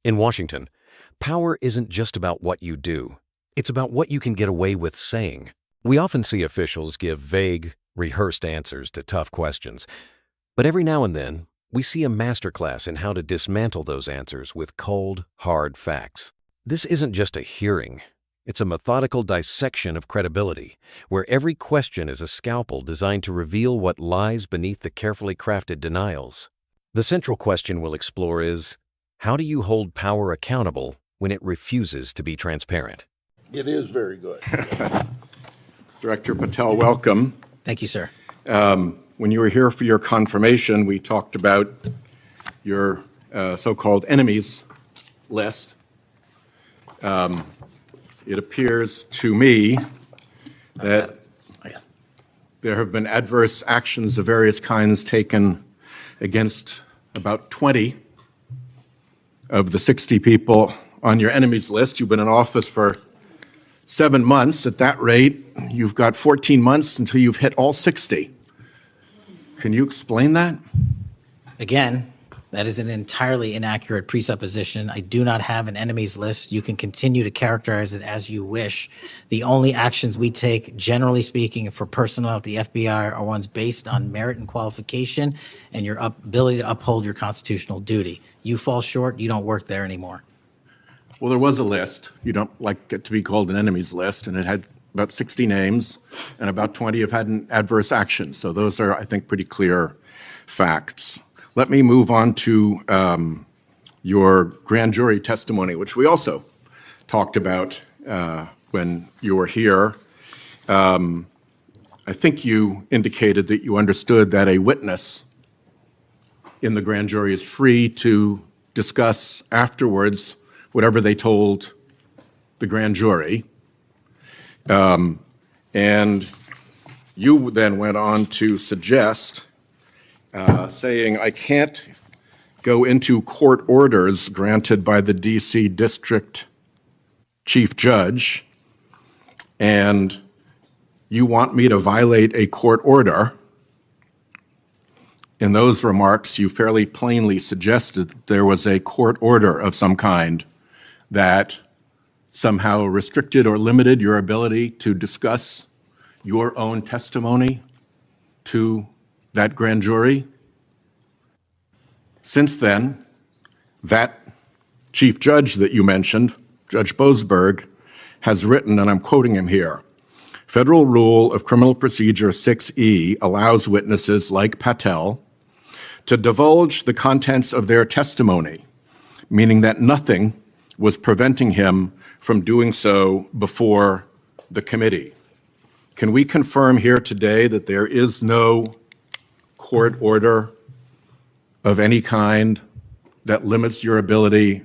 In Washington, power isn't just about what you do. It's about what you can get away with saying. We often see officials give vague, rehearsed answers to tough questions. But every now and then, we see a masterclass in how to dismantle those answers with cold, hard facts. This isn't just a hearing. It's a methodical dissection of credibility, where every question is a scalpel designed to reveal what lies beneath the carefully crafted denials. The central question we'll explore is, how do you hold power accountable when it refuses to be transparent? It is very good. Director Patel, welcome. Thank you, sir. When you were here for your confirmation, we talked about your so-called enemies list. It appears to me that there have been adverse actions of various kinds taken against about 20 of the 60 people on your enemies list. You've been in office for 7 months. At that rate, you've got 14 months until you've hit all 60. Can you explain that? Again, that is an entirely inaccurate presupposition. I do not have an enemies list. You can continue to characterize it as you wish. The only actions we take, generally speaking, for personnel at the FBI are ones based on merit and qualification and your ability to uphold your constitutional duty. You fall short, you don't work there anymore. Well, there was a list. You don't like it to be called an enemies list, and it had about 60 names, and about 20 have had an adverse action. So those are, I think, pretty clear facts. Let me move on to your grand jury testimony, which we also talked about when you were here. I think you indicated that you understood that a witness in the grand jury is free to discuss afterwards whatever they told the grand jury. And you then went on to suggest, saying, I can't go into court orders granted by the DC District Chief Judge, and you want me to violate a court order. In those remarks, you fairly plainly suggested that there was a court order of some kind that somehow restricted or limited your ability to discuss your own testimony to that grand jury. Since then, that chief judge that you mentioned, Judge Boasberg, has written, and I'm quoting him here, Federal Rule of Criminal Procedure 6E allows witnesses like Patel to divulge the contents of their testimony, meaning that nothing was preventing him from doing so before the committee. Can we confirm here today that there is no court order of any kind that limits your ability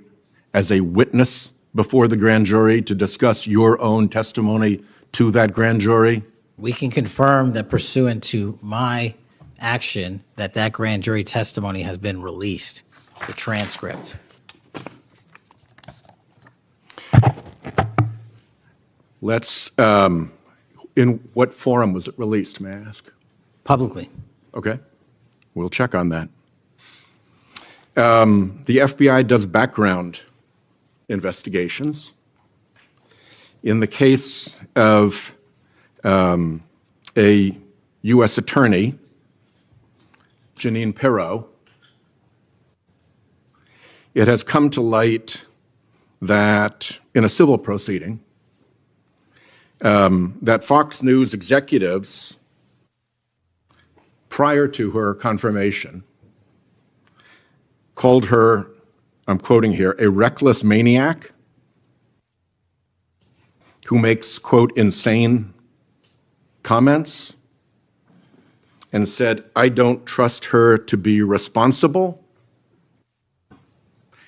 as a witness before the grand jury to discuss your own testimony to that grand jury? We can confirm that pursuant to my action, that grand jury testimony has been released, the transcript. Let's, in what forum was it released, may I ask? Publicly. Okay, we'll check on that. The FBI does background investigations. In the case of a U.S. attorney, Jeanine Pirro, it has come to light that in a civil proceeding, that Fox News executives, prior to her confirmation, called her, I'm quoting here, a reckless maniac who makes, quote, insane comments, and said, I don't trust her to be responsible,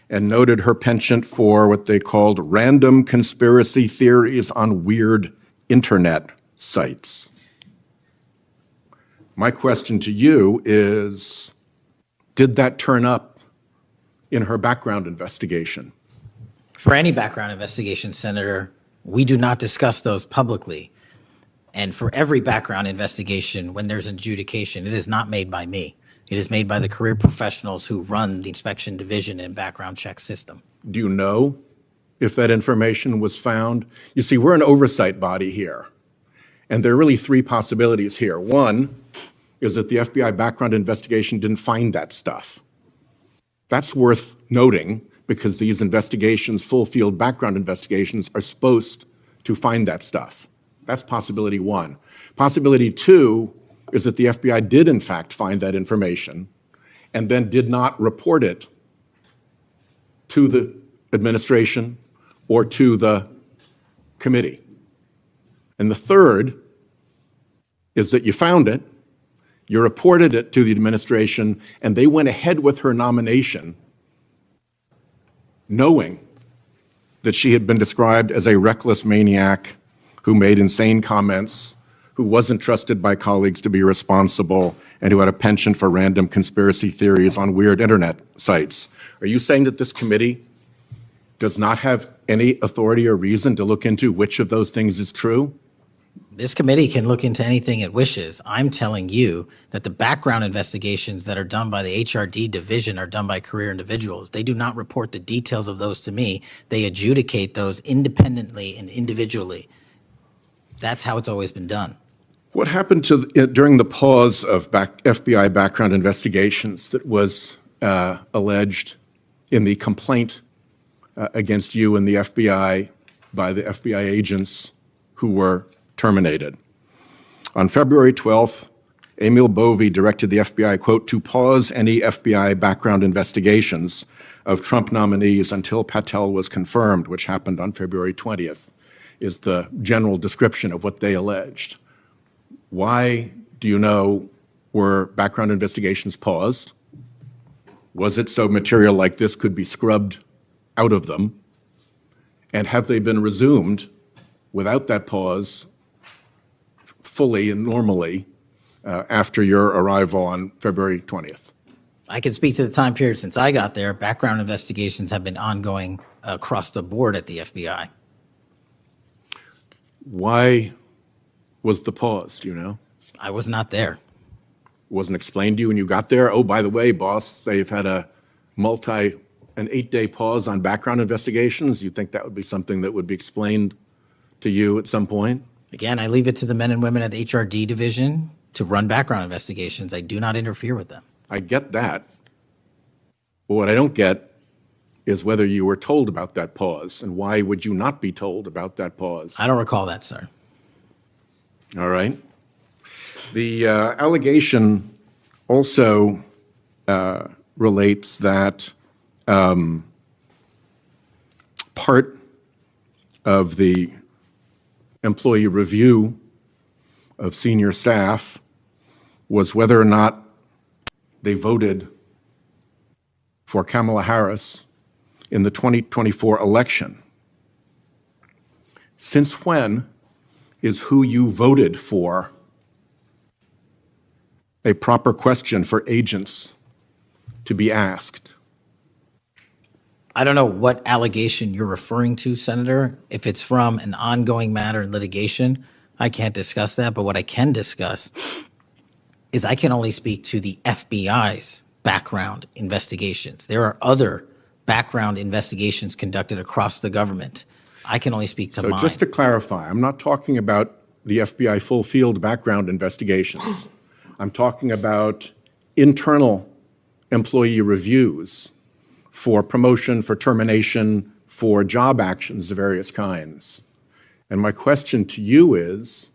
and noted her penchant for what they called random conspiracy theories on weird internet sites. My question to you is, did that turn up in her background investigation? For any background investigation, Senator, we do not discuss those publicly. And for every background investigation, when there's an adjudication, it is not made by me. It is made by the career professionals who run the inspection division and background check system. Do you know if that information was found? You see, we're an oversight body here, and there are really three possibilities here. One is that the FBI background investigation didn't find that stuff. That's worth noting because these investigations, full field background investigations, are supposed to find that stuff. That's possibility one. Possibility two is that the FBI did in fact find that information and then did not report it to the administration or to the committee. And the third is that you found it, you reported it to the administration, and they went ahead with her nomination knowing that she had been described as a reckless maniac who made insane comments, who wasn't trusted by colleagues to be responsible, and who had a penchant for random conspiracy theories on weird internet sites. Are you saying that this committee does not have any authority or reason to look into which of those things is true? This committee can look into anything it wishes. I'm telling you that the background investigations that are done by the HRD division are done by career individuals. They do not report the details of those to me. They adjudicate those independently and individually. That's how it's always been done. What happened during the pause of FBI background investigations that was alleged in the complaint against you and the FBI by the FBI agents who were terminated? On February 12th, Emil Bovee directed the FBI, quote, to pause any FBI background investigations of Trump nominees until Patel was confirmed, which happened on February 20th, is the general description of what they alleged. Why, do you know, were background investigations paused? Was it so material like this could be scrubbed out of them? And have they been resumed without that pause fully and normally after your arrival on February 20th? I can speak to the time period since I got there. Background investigations have been ongoing across the board at the FBI. Why was the pause, do you know? I was not there. It wasn't explained to you when you got there? Oh, by the way, boss, they've had an 8-day pause on background investigations. You think that would be something that would be explained to you at some point? Again, I leave it to the men and women at the HRD division to run background investigations. I do not interfere with them. I get that. But what I don't get is whether you were told about that pause, and why would you not be told about that pause? I don't recall that, sir. All right. The allegation also relates that part of the employee review of senior staff was whether or not they voted for Kamala Harris in the 2024 election. Since when is who you voted for a proper question for agents to be asked? I don't know what allegation you're referring to, Senator. If it's from an ongoing matter in litigation, I can't discuss that. But what I can discuss is I can only speak to the FBI's background investigations. There are other background investigations conducted across the government. I can only speak to mine. So just to clarify, I'm not talking about the FBI full field background investigations. I'm talking about internal employee reviews for promotion, for termination, for job actions of various kinds. And my question to you is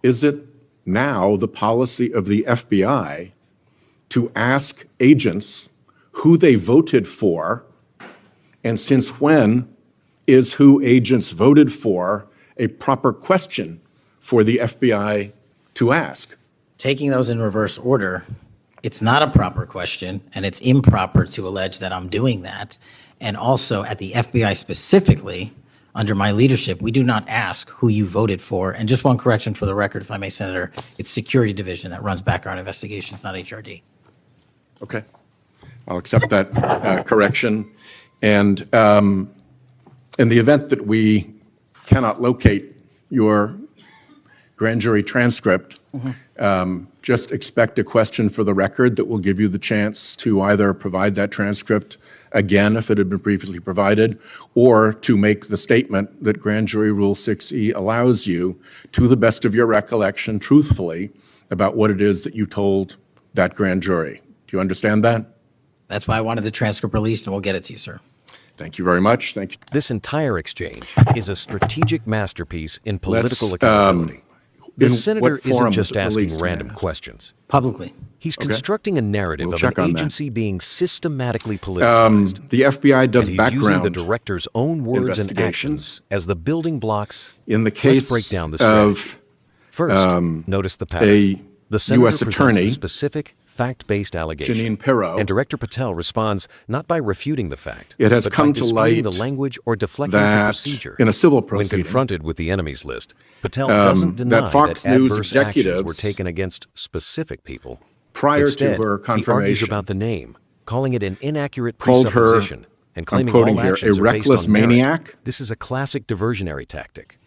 it now the policy of the FBI to ask agents who they voted for, and since when is who agents voted for a proper question for the FBI to ask? Taking those in reverse order, it's not a proper question, and it's improper to allege that I'm doing that. And also at the FBI specifically, under my leadership, we do not ask who you voted for. And just one correction for the record, if I may, Senator, it's Security Division that runs background investigations, not HRD. Okay. I'll accept that correction. And in the event that we cannot locate your grand jury transcript, just expect a question for the record that will give you the chance to either provide that transcript again if it had been previously provided, or to make the statement that Grand Jury Rule 6E allows you, to the best of your recollection, truthfully, about what it is that you told that grand jury. Do you understand that? That's why I wanted the transcript released, and we'll get it to you, sir. Thank you very much. Thank you. This entire exchange is a strategic masterpiece in political accountability. The senator isn't just asking random questions. Publicly. He's constructing a narrative of check an on that. agency being systematically politicized. The FBI does And he's background using the director's own words and investigations. actions as the building blocks. In the Let's case break down the strategy. of First, notice the pattern. a The senator U.S. presents attorney, a specific fact-based allegation, Janine Pirro, and Director Patel responds not by refuting the fact, it has but come by to disputing light the language or deflecting the that procedure. in a civil When proceeding, confronted with the enemies list, Patel doesn't deny that Fox that News adverse actions executives, were taken against specific people. prior Instead, to her he argues confirmation, about the name, calling it an inaccurate called her, presupposition, and claiming quoting all here, actions a are based reckless on merit. maniac This is a classic diversionary tactic.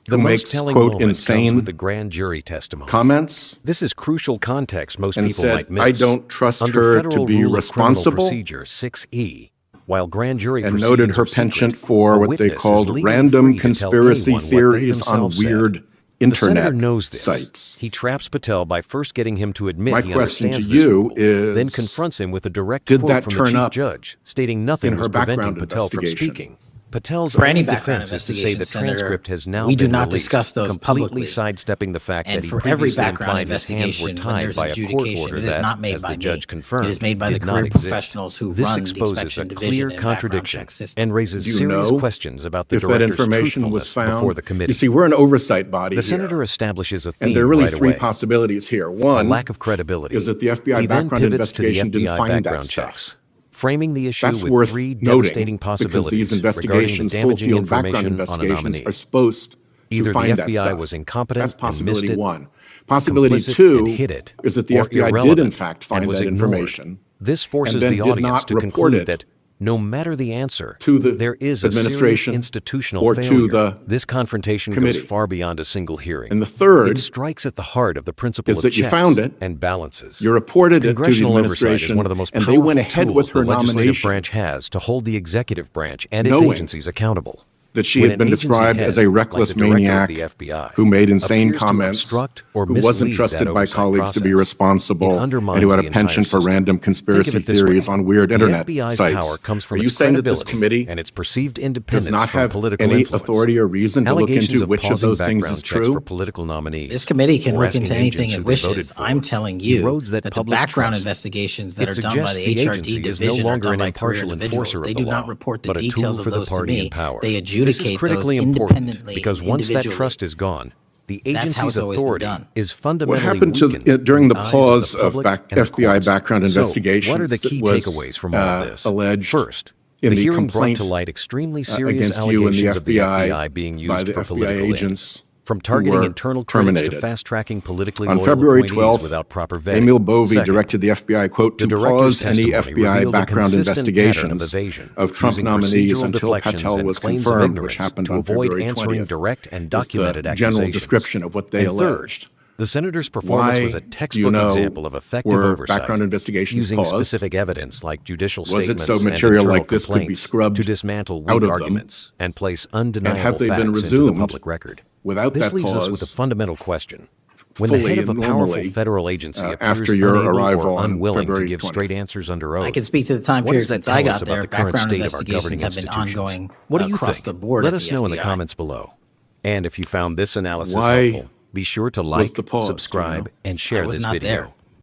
The who most makes, telling quote, moment insane comes with the grand jury testimony. comments, This is crucial context most and people said, might miss. I don't trust Under her Federal to be Rule of Criminal responsible, Procedure 6E, while grand jury and proceedings noted her are secret, penchant for a what they witness is called legally random free to tell conspiracy anyone what they theories on themselves said. weird The senator internet knows this. sites. He traps Patel by first getting him to admit My he question understands to this you rule, is, then confronts him with a direct did quote that from the turn chief up judge, stating nothing in her was preventing background Patel from investigation? speaking. Patel's For any only background defense is to say the investigation, Senator, transcript has now we do been not released, discuss those completely publicly. sidestepping the fact And that he for every previously background implied his hands were investigation, when tied there's by a court adjudication, order it is that, not made as by the me. judge confirmed, It is made by the did not career exist. professionals who This run the exposes inspection a division clear and background contradiction check system. and raises Do you serious know questions about the if that director's information was truthfulness found before the committee. You see, we're an oversight body The here, senator establishes a theme and there are really right three away. possibilities here. A One lack of credibility. is that the FBI He then background pivots to the investigation didn't FBI find that background stuff. checks, framing the issue That's with worth three noting, devastating because possibilities these regarding the investigations, full damaging field background information on a investigations, nominee. are supposed Either to the find that FBI stuff. was incompetent That's and missed possibility it, one. Possibility complicit two and hid it, is that the or FBI did irrelevant in fact and find was that ignored. information. This forces and then the did audience not to report conclude it that no matter the answer, to the there is a serious administration institutional or failure. to the This confrontation committee. goes far beyond a single hearing. And the third it strikes at the heart of the principle is of that you checks found it, and balances. you reported it to the Congressional oversight is administration, one of the most and powerful they went ahead tools with her the legislative nomination, branch has to hold the executive branch and its knowing agencies accountable. that she When had an been agency described head, as a reckless like the director maniac of the FBI, who made insane appears to comments, obstruct or who wasn't mislead trusted that by oversight colleagues to be process. responsible, It and undermines who had the a penchant entire for system. random Think conspiracy of it this theories way. on weird The internet FBI's sites. power comes from Are you its saying that this credibility committee and its perceived does independence not from have political any influence? authority or reason to look Allegations into of which of pausing those things background is checks for true? political nominees. This committee can or look asking into anything agents it who they voted wishes. for. I'm telling you Erodes that that the public background trust. investigations that It are done by suggests the the HRD agency is no division are longer done an by career impartial individuals. enforcer of They the do not law, report the but a tool details of for the those to party me. in power. They This is adjudicate critically those important independently, because once that individually. trust is gone, the That's how agency's it's always been authority done. is What fundamentally happened to weakened during in the eyes pause of the of public and the FBI courts. background investigations? So, what are the that key was, takeaways from all of this? Alleged First, in the the hearing brought complaint to light extremely serious against you and the allegations of the FBI FBI being by used the for FBI political agents ends. From targeting were internal critics to terminated. fast-tracking politically On loyal February appointees 12th, without proper vetting. Emil Bovey Second, directed the FBI, quote, the to director's pause any testimony FBI revealed a background consistent investigation pattern of evasion, of Trump using nominees procedural until deflections Patel and was claims of confirmed, ignorance which happened to on avoid February 20th. answering direct and Is documented the general accusations. description of what they And third, alleged. the senator's performance Why was a do you textbook know example of effective were oversight, background investigations using paused? specific evidence like judicial Was it statements so and material internal like this could be complaints scrubbed to dismantle out weak of them? arguments and place undeniable have they facts been into the resumed public record? without This that leaves us pause with a fundamental question. When the fully head of a and powerful normally, federal agency appears after your unable arrival or on unwilling to February give 20th? straight answers under oath, I can speak to the time what period does that since I tell us got about there. the current Background state of our governing investigations have been institutions? ongoing What do you across think? the board. Let at us the know in the FBI. comments below. And if you found this analysis Why helpful, be sure to like, the pause, subscribe, do you know? and share I was this not video. there.